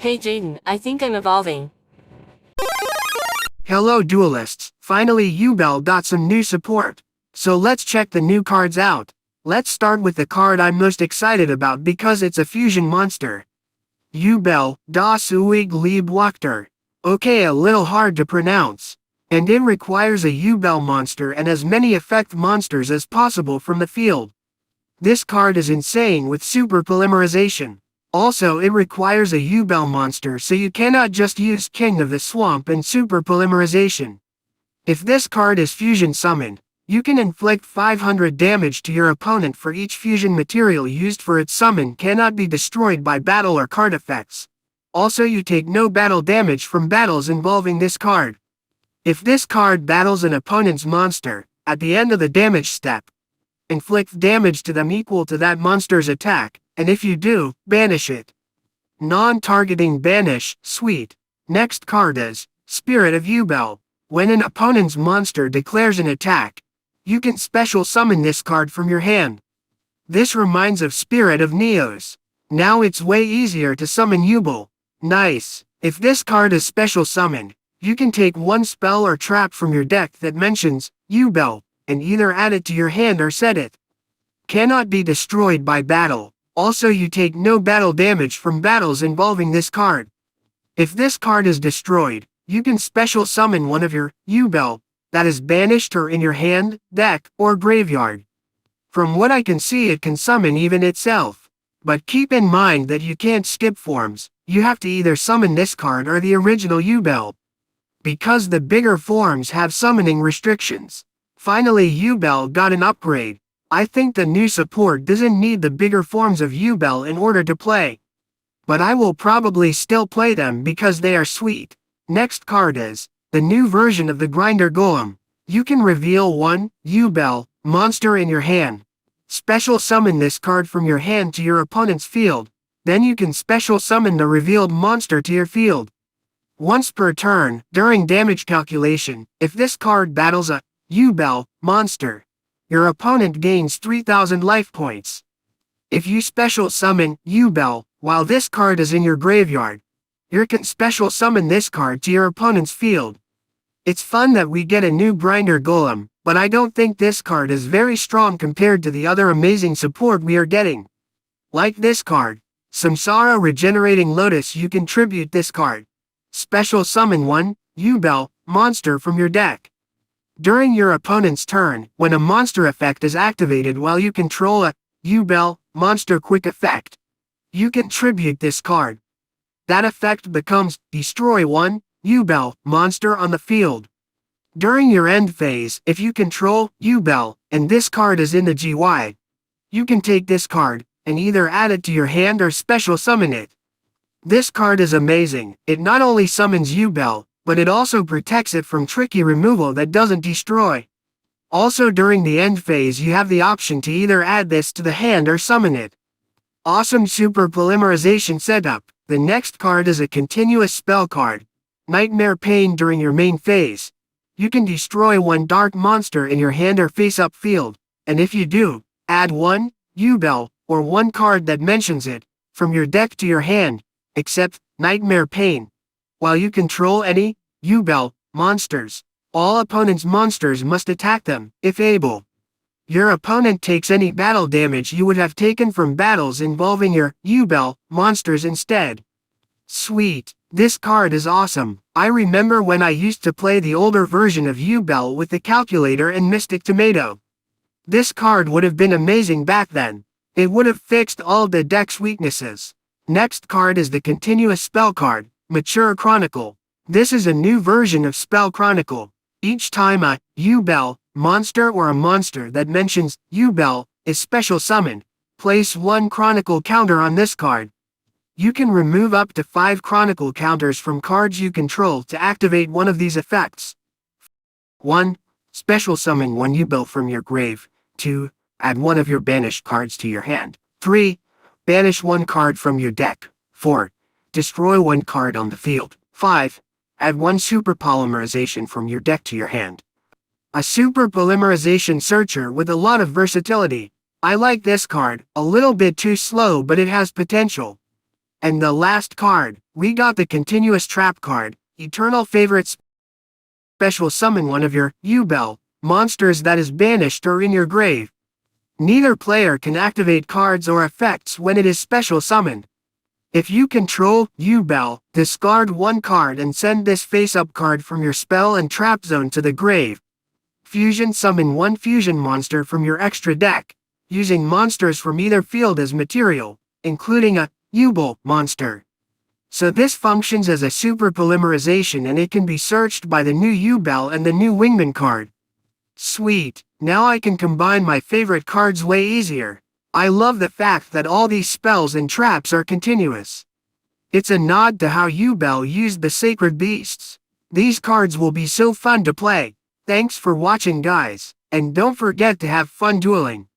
Hey Jaden, I think I'm evolving. Hello duelists, finally Yubel got some new support. So let's check the new cards out. Let's start with the card I'm most excited about because it's a fusion monster. Yubel, das Uig Lieb Wachter. Okay, a little hard to pronounce. And it requires a Yubel monster and as many effect monsters as possible from the field. This card is insane with super polymerization. Also, it requires a Yubel monster, so you cannot just use King of the Swamp and super polymerization. If this card is fusion summoned, you can inflict 500 damage to your opponent for each fusion material used for its summon cannot be destroyed by battle or card effects. Also, you take no battle damage from battles involving this card. If this card battles an opponent's monster, at the end of the damage step, inflict damage to them equal to that monster's attack, and if you do, banish it. Non-targeting banish, sweet. Next card is Spirit of Yubel. When an opponent's monster declares an attack, you can special summon this card from your hand. This reminds of Spirit of Neos. Now it's way easier to summon Yubel. Nice. If this card is special summoned, you can take one spell or trap from your deck that mentions Yubel, and either add it to your hand or set it. Cannot be destroyed by battle. Also, you take no battle damage from battles involving this card. If this card is destroyed, you can special summon one of your Yubel that is banished or in your hand, deck, or graveyard. From what I can see, it can summon even itself. But keep in mind that you can't skip forms. You have to either summon this card or the original Yubel, because the bigger forms have summoning restrictions. Finally, Yubel got an upgrade. I think the new support doesn't need the bigger forms of Yubel in order to play. But I will probably still play them because they are sweet. Next card is the new version of the Grinder Golem. You can reveal one Yubel monster in your hand. Special summon this card from your hand to your opponent's field. Then you can special summon the revealed monster to your field. Once per turn, during damage calculation, if this card battles a Yubel monster, your opponent gains 3,000 life points. If you special summon Yubel while this card is in your graveyard, you can special summon this card to your opponent's field. It's fun that we get a new Grinder Golem, but I don't think this card is very strong compared to the other amazing support we are getting. Like this card, Samsara Regenerating Lotus. You can tribute this card. Special summon one Yubel monster from your deck. During your opponent's turn, when a monster effect is activated while you control a Yubel monster quick effect, you can tribute this card. That effect becomes destroy one Yubel monster on the field. During your end phase, if you control Yubel and this card is in the GY, you can take this card and either add it to your hand or special summon it. This card is amazing. It not only summons Yubel, but it also protects it from tricky removal that doesn't destroy. Also, during the end phase, you have the option to either add this to the hand or summon it. Awesome super polymerization setup. The next card is a continuous spell card. Nightmare Pain. During your main phase, you can destroy one dark monster in your hand or face-up field, and if you do, add one Yubel or one card that mentions it from your deck to your hand, except Nightmare Pain. While you control any Yubel monsters, all opponent's monsters must attack them, if able. Your opponent takes any battle damage you would have taken from battles involving your Yubel monsters instead. Sweet. This card is awesome. I remember when I used to play the older version of Yubel with the calculator and Mystic Tomato. This card would have been amazing back then. It would have fixed all the deck's weaknesses. Next card is the continuous spell card, Mature Chronicle. This is a new version of Spell Chronicle. Each time a Yubel monster or a monster that mentions Yubel is special summoned, place one Chronicle counter on this card. You can remove up to 5 Chronicle counters from cards you control to activate one of these effects. 1. Special summon one Yubel from your grave. 2. Add one of your banished cards to your hand. 3. Banish one card from your deck. 4. Destroy one card on the field. 5. Add one super polymerization from your deck to your hand. A super polymerization searcher with a lot of versatility. I like this card, a little bit too slow but it has potential. And the last card, We got the continuous trap card, eternal favorite special summon one of your Yubel monsters that is banished or in your grave. Neither player can activate cards or effects when it is special summoned. If you control Yubel, discard one card and send this face-up card from your spell and trap zone to the grave. Fusion summon one fusion monster from your extra deck, using monsters from either field as material, including a Yubel monster. So this functions as a super polymerization and it can be searched by the new Yubel and the new Wingman card. Sweet, now I can combine my favorite cards way easier. I love the fact that all these spells and traps are continuous. It's a nod to how Yubel used the sacred beasts. These cards will be so fun to play. Thanks for watching guys, and don't forget to have fun dueling.